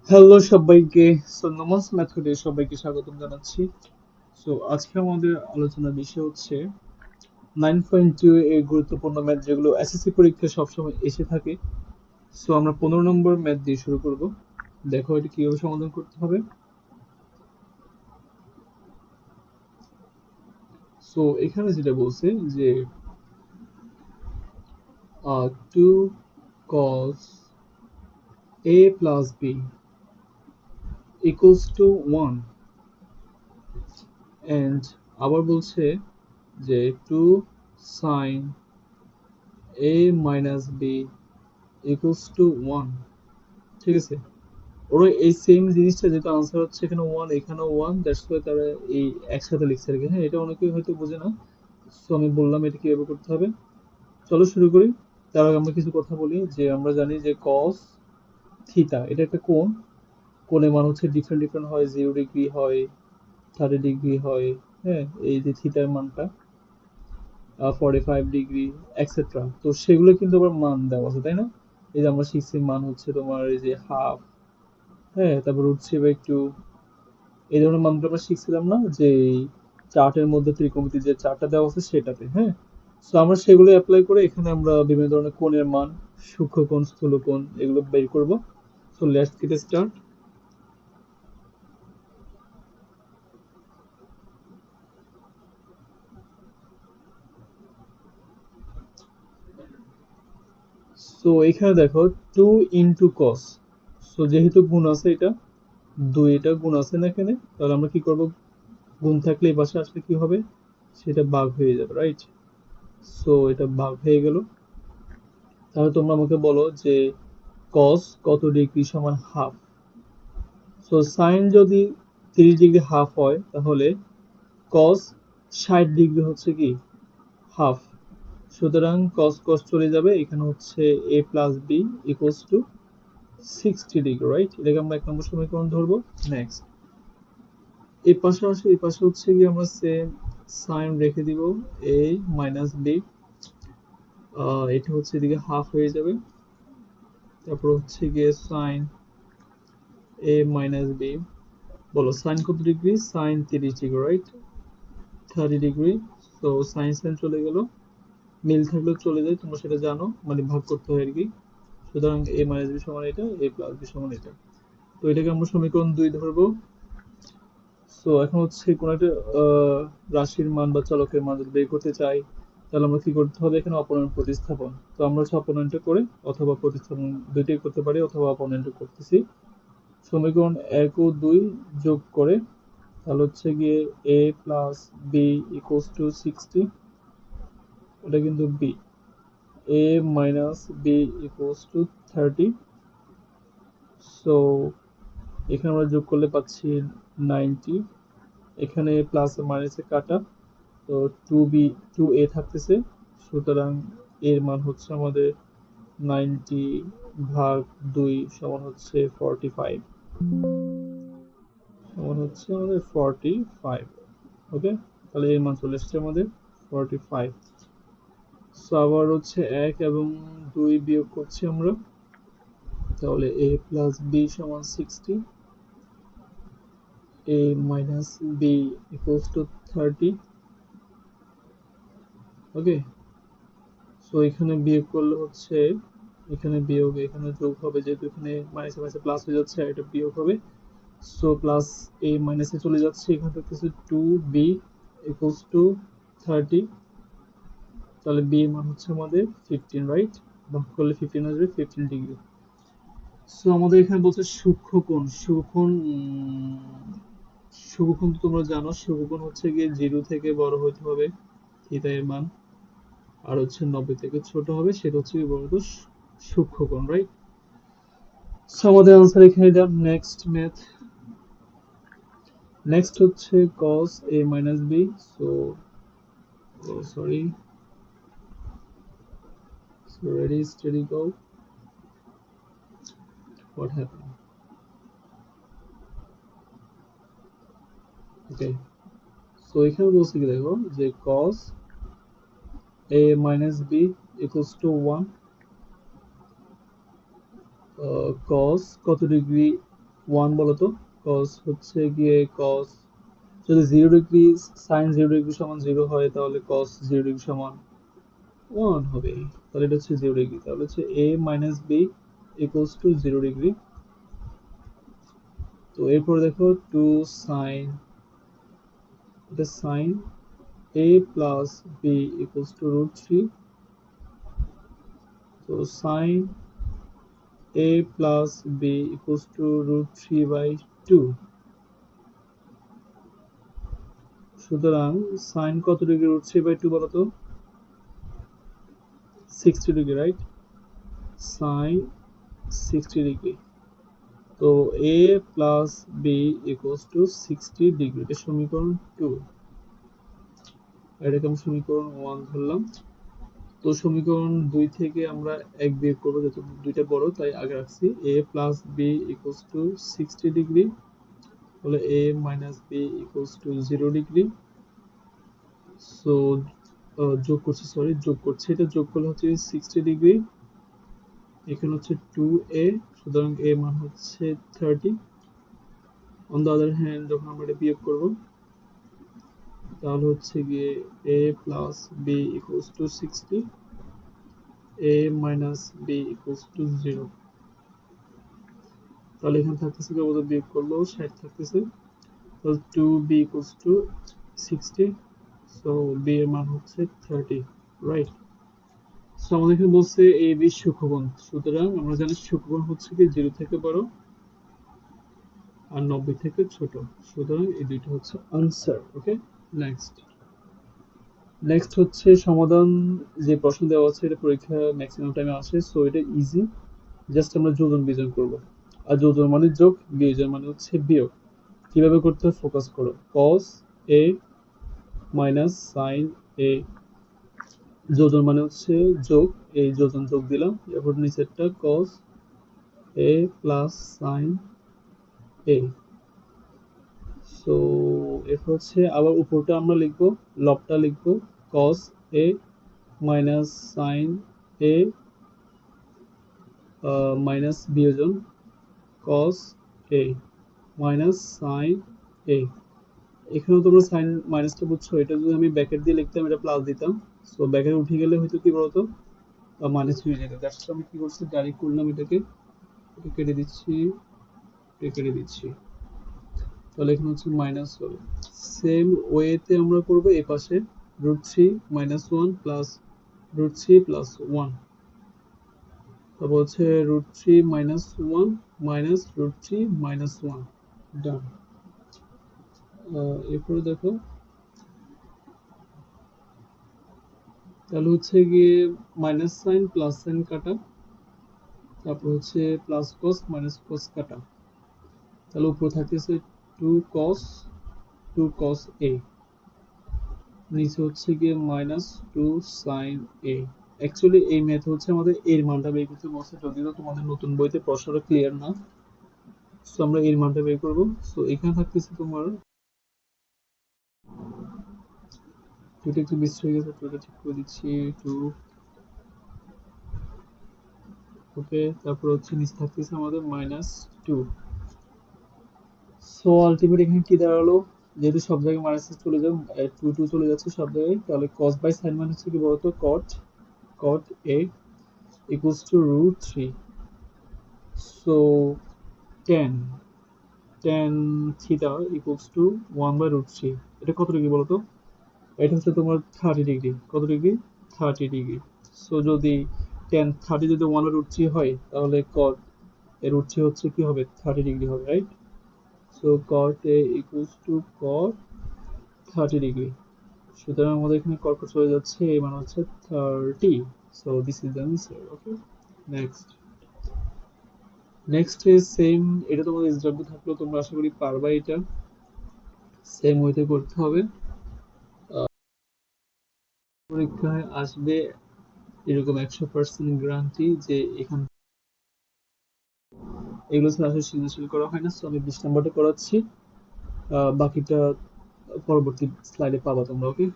Hello সবাইকে। নমস মেথডে সবাইকে স্বাগতম জানাচ্ছি। আজকে আমাদের আলোচনার বিষয় হচ্ছে 9.2 এর গুরুত্বপূর্ণ ম্যাথ যেগুলো এসএসসি পরীক্ষায় সবসময় এসে থাকে। আমরা 15 নম্বর ম্যাথ দিয়ে শুরু করব। দেখো এটা কিভাবে সমাধান করতে হবে। এখানে যেটা বলছে যে 2 cos a plus b equals to 1, and আবার বলছে যে 2 sin a minus b equals to 1। ঠিক আছে, ওরা এই সেম জিনিসটা, যেটা আনসার হচ্ছে এখানে 1 এখানেও 1, দ্যাটস ওয়াই তারা এই একসাথে লিখছে আর কি। হ্যাঁ, এটা অনেকেই হয়তো বোঝে না। আমি বললাম এটা কিভাবে করতে হবে। চলো শুরু করি। তার আগে আমরা কিছু কথা বলি যে আমরা জানি যে cos থিটা এটা একটা কোণ। কোণের মান হচ্ছে ডিফারেন্ট ডিফারেন্ট হয়, 0 ডিগ্রি হয়, 30 ডিগ্রি হয়। হ্যাঁ, এই যে থিটার মানটা 45 ডিগ্রি এক্সেট্রা, তো সেগুলো কিন্তু আবার মান দেওয়া আছে, তাই না? এই যে আমরা শিখছি মান হচ্ছে তোমার এই যে হাফ, হ্যাঁ, তারপর √3/2, এই ধরনের মানগুলো আমরা শিখছিলাম না যে চার্টের মধ্যে ত্রিকোণমিতি যে চার্টটা দেওয়া আছে সেটাতে। হ্যাঁ, আমরা সেগুলো অ্যাপ্লাই করে এখানে আমরা বিভিন্ন ধরনের কোণের মান, সূক্ষ্মকোণ, স্থূলকোণ এগুলো বের করব। Let's get start. এখানে দেখো 2 × cos। যেহেতু গুণ আছে, এটা 2, এটা গুণ আছে না এখানে, তাহলে আমরা কি করব, গুণ থাকলে এই পাশে আসলে কি হবে, সেটা ভাগ হয়ে যাবে, রাইট? এটা ভাগ হয়ে গেল। তাহলে তোমরা আমাকে বলো যে cos কত ডিগ্রি সমান হাফ। সাইন যদি 30 ডিগ্রি হাফ হয়, তাহলে cos 60 ডিগ্রি হচ্ছে কি হাফ। সুতরাং cos cos চলে যাবে, এখানে হচ্ছে a plus B equals to 60 degree, right? এটাকে আমরা 1 নম্বর সমীকরণ ধরবো। নেক্সট, এই পাশে আসে, এই পাশে হচ্ছে কি আমরা সেম সাইন রেখে দিব, a মাইনাস বি, এটা হচ্ছে এদিকে হাফ হয়ে যাবে। তারপর হচ্ছে গিয়ে সাইন a মাইনাস বি, বলো সাইন কত degree, sine 30 degree, right? 30 degree. Sine sine চলে গেল, মিল থাকলেও চলে যায়, তোমরা সেটা জানো, মানে ভাগ করতে হয় আর কি। সুতরাং a মাইনাস বি সমান এটা, a প্লাস বি সমান এটা। তো এটাকে আমরা সমীকরণ 2 ধরবো। এখন হচ্ছে কোন একটা রাশির মান বা চলকের মান যদি বের করতে চাই, তাহলে আমরা কি করতে হবে, এখানে অপনয়ন প্রতিস্থাপন। আমরা হচ্ছে অপনয়নটা করে অথবা প্রতিস্থাপন দুইটাই করতে পারি, অথবা অপনয়নটা করতেছি। সমীকরণ 1 ও 2 যোগ করে, তাহলে হচ্ছে গিয়ে a plus B equals to 60, এটা কিন্তু B. a minus B equals to 30। So এখানে আমরা যোগ করলে পাচ্ছি 90, এখানে প্লাস মাইনাসে কাটা, তো 2b 2a থাকতেছে। সুতরাং এর মান হচ্ছে আমাদের 90 ভাগ 2 সমান হচ্ছে 45, সমান হচ্ছে আমাদের 45। ওকে, তাহলে এর মান চলে এসছে আমাদের 45। আবার হচ্ছে 1 এবং 2 বিয়োগ করছি আমরা, তাহলে a প্লাস বি সমান 60, a minus B equals to 30। Okay, এখানে বিয়োগ করলে হচ্ছে, এখানে বিয়োগ এখানে যোগ হবে, যেহেতু এখানে মাইনাসে মাইনাসে প্লাস হয়ে যাচ্ছে, আর এটা বিয়োগ হবে। প্লাস a মাইনাসে চলে যাচ্ছে, এখানে থাকতেছে 2b ইকুয়ালস টু 30। তাহলে b এর মান হচ্ছে আমাদের 15, রাইট? ভাগ করলে 15 আসবে, 15 ডিগ্রি। আমাদের এখানে বলছে সূক্ষ্মকোণ। সূক্ষ্মকোণ তো তোমরা জানো, সূক্ষ্মকোণ হচ্ছে গিয়ে 0 থেকে বড় হতে হবে থিটা এর মান, আর হচ্ছে 90 থেকে ছোট হবে, সেটা হচ্ছে কি বলতো, সূক্ষ্মকোণ, রাইট? আমাদের আনসার এখানে দেন। নেক্সট ম্যাথ, নেক্সট হচ্ছে cos a minus b। So sorry, ready steady go, what happened? ওকে, এখানে বলছে কি, দেখো যে cos a minus b equals to 1, cos কত ডিগ্রি ওয়ান বলো তো। কস হচ্ছে গিয়ে কস, যদি 0 ডিগ্রি সাইন 0 ডিগ্রি সমান 0 হয় তাহলে কস 0 ডিগ্রি সমান 1 হবে। তাহলে এটা হচ্ছে 0 ডিগ্রি, তাহলে হচ্ছে a minus B equals to 0 degree. তো এরপর দেখো টু সাইন, এটা sine a plus B equals to √3। তো sine a plus B equals to √3/2। সুতরাং সাইন কত ডিগ্রি √3/2 বলো তো? 60 ডিগ্রি, রাইট? Sine 60 degree. তো a plus B equals to 60 degree, এটা সমীকরণ 2। এটাকে আমি সমীকরণ 1 ধরলাম। তো সমীকরণ 2 থেকে আমরা 1 বিয়োগ করবো, যেহেতু দুইটা বড় তাই আগে রাখছি। a plus B equals to 60 degree, তাহলে a minus B equals to 0 degree. So যোগ করছি, সরি যোগ করছি, এটা যোগ করলে হচ্ছে 60 ডিগ্রি, এখানে হচ্ছে 2a, সুতরাং a মান হচ্ছে 30। অন দ্য আদার হ্যান্ড যখন আমরা এটা বিয়োগ করব তাহলে হচ্ছে গিয়ে a plus B equals to 60, a minus B equals to 0। তাহলে এখানে থাকতেছে কি, আমাদের বিয়োগ করলেও 60 থাকতেছে। তাহলে 2b equals to 60, so b এর মান হচ্ছে 30, রাইট? সো আমাদের এখানে বলছে a b সূক্ষ্মকোণ, সুতরাং আমরা জানি সূক্ষ্মকোণ হচ্ছে কি 0 থেকে বড় আর 90 থেকে ছোট, সুতরাং এই দুইটা হচ্ছে আনসার। ওকে, নেক্সট। নেক্সট হচ্ছে সমাধান। যে প্রশ্ন দেওয়া আছে এটা পরীক্ষা ম্যাক্সিমাম টাইমে আসে, সো এটা ইজি। জাস্ট আমরা যোজন বিয়োজন করব, আর যোজন মানে যোগ, বিয়োজন মানে হচ্ছে বিয়োগ। কিভাবে করতে হয় ফোকাস করো। cos a minus sine a, যোজন মানে হচ্ছে যোগ, এই যোজন যোগ দিলাম। এরপর নিচেরটা cos a plus sign a। So এরপর হচ্ছে আবার উপরটা আমরা লিখবো, লবটা লিখবো cos a minus sine a minus বিয়োজন cos a minus sine a। এখানেও তোমরা সাইন মাইনাসটা বুঝছো, এটা যদি আমি ব্র্যাকেট দিয়ে লিখতাম এটা প্লাস দিতাম। সো ব্র্যাকেট উঠে গেলে হয়তো কি বলতো মাইনাস হয়ে যেত। দ্যাটস আমি কি করছি, ডাইরেক্ট করলাম এটাকে, এটা কেটে দিচ্ছি, এটা কেটে দিচ্ছি, তাহলে এখানে হচ্ছে মাইনাস হবে। সেম ওয়েতে আমরা করবো এই পাশে √3 মাইনাস 1 প্লাস √3 প্লাস 1, তারপর হচ্ছে √3 মাইনাস 1 মাইনাস √3 মাইনাস 1, ডান। এরপরে দেখো তাহলে হচ্ছে গিয়ে মাইনাস সাইন প্লাস সাইন কাটা, তারপর হচ্ছে প্লাস কস মাইনাস কস কাটা, তাহলে উপরে থাকতেছে 2 cos a, নিচে হচ্ছে গিয়ে মাইনাস 2 সাইন a। অ্যাকচুয়ালি এই ম্যাথ হচ্ছে আমাদের এর মানটা বের করতে বলছে, যদিও তোমাদের নতুন বইতে প্রশ্নটা ক্লিয়ার না। সো আমরা এর মানটা বের করব। সো এখানে থাকতেছে তোমার, দুটো একটু মিস হয়ে গেছে, দুটো ঠিক করে দিচ্ছি, 2। ওকে, তারপর হচ্ছে নিচে থাকতেছে আমাদের -2। সো আলটিমেট এখানে কি দাঁড়ালো, যেহেতু সব জায়গায় মাইনাস চলে যাবে, 2 চলে যাচ্ছে সব জায়গায়, তাহলে cos বাই সাইন মানে হচ্ছে কি বলতো, cot a equals to √3। So tan theta equals to 1/√3। এটা কত ডিগ্রি বলতো? এটা হচ্ছে তোমার 30 ডিগ্রি। কত ডিগ্রি? 30 ডিগ্রি। সো যদি tan 30 যদি 1/√3 হয় তাহলে cot এর √3 হচ্ছে কি হবে, 30 ডিগ্রি হবে, right? So cot a equals to cot 30 degree. সুতরাং আমাদের এখানে কত চলে যাচ্ছে, এই মান হচ্ছে 30। So this is the answer. Okay, next. Next is same, এটা তোমাদের এসডব্লিউ থাকলো, তোমরা আশা করি পারবা, এটা সেম ওয়েতে করতে হবে। পরীক্ষায় আসবে এরকম 100% গ্যারান্টি যে এখান, এগুলো ছাড়া আসলে সৃজনশীল করা হয় না। সো আমি 20 নম্বরটা করাচ্ছি, বাকিটা পরবর্তী স্লাইডে পাবা তোমরা। ওকে,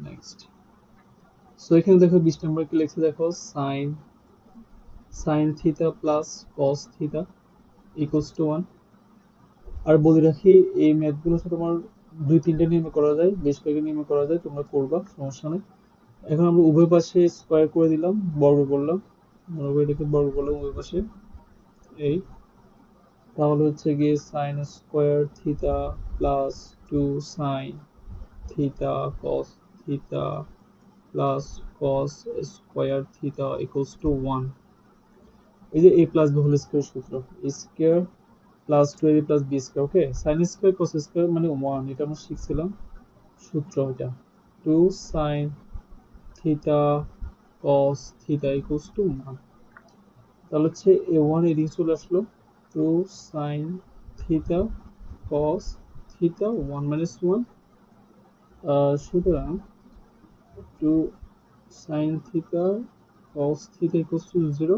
নেক্সট। সো এখানে দেখো 20 নম্বর কি লিখছে, দেখো sine theta plus cos theta equals to 1। আর বলে রাখি, এই ম্যাথগুলো হচ্ছে তোমার 2-3টা নিয়মে করা যায়, বেশ কয়েকটা নিয়মে করা যায়, তোমরা করবা, সমস্যা নেই। এখন আমরা উভয় পাশে স্কোয়ার করে দিলাম, বর্গ করলাম, বর্গ এটাকে বর্গ করলাম উভয় পাশে। এই তাহলে হচ্ছে গিয়ে sine square theta plus 2 sine theta cos theta plus cos square theta equals to 1। এই যে a plus b whole square সূত্র, a square plus 2ab plus b square. Okay, sine square cos square মানে 1, এটা আমরা শিখছিলাম সূত্র। এটা 2 sine theta cos theta equals to 1। তাহলে হচ্ছে a1 এদিকে চলে আসলো, 2 sine theta cos theta 1 minus 1। সুতরাং 2 sine theta cos theta equals to 0।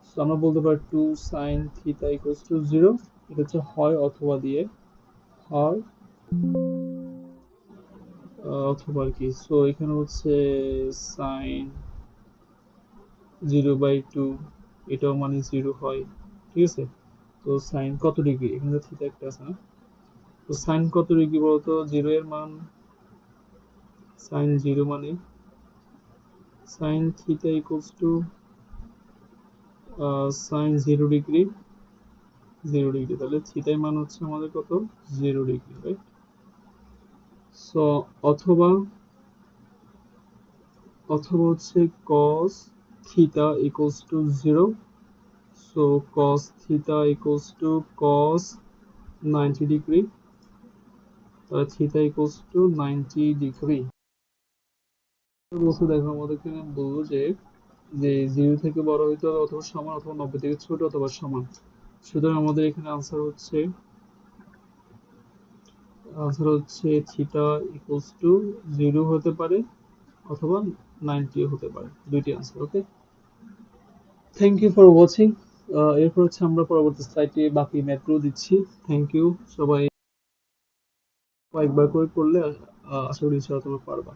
So আমরা বলতে পারি 2 সাইন থিটা ইকুয়ালস টু 0। এটা হচ্ছে হয় অথবা দিয়ে, হয় অথবা আর কি। সো এখানে হচ্ছে সাইন 0/2, এটাও মানে 0 হয়, ঠিক আছে। তো সাইন কত ডিগ্রি, এখানে থিটা একটা আছে না, তো সাইন কত ডিগ্রি বলতো, 0 এর মান, সাইন 0 মানে sine theta equals to sine 0 degree, 0 degree. তাহলে থিটার মান হচ্ছে আমাদের কত, 0 ডিগ্রি, রাইট। সো অথবা অথবা হচ্ছে cos theta equals to 0। So cos theta equals two cos 90 degree, তাহলে থিটা ইকুয়ালস টু 90 ডিগ্রি। বলছে দেখো আমাদেরকে বলবো যে যে 0 থেকে বড় হইতে হবে অথবা সমান, অথবা 90 থেকে ছোট অথবা সমান। সুতরাং আমাদের এখানে আনসার হচ্ছে থিটা ইকুয়ালস টু 0 হতে পারে অথবা 90 হতে পারে, দুইটি answer. Okay, thank you for watching. এরপর হচ্ছে আমরা পরবর্তী স্লাইডে বাকি ম্যাথগুলো দিচ্ছি। থ্যাংক ইউ সবাই, কয়েকবার করে করলে আশা করি ইনশাআল্লাহ তোমরা পারবা।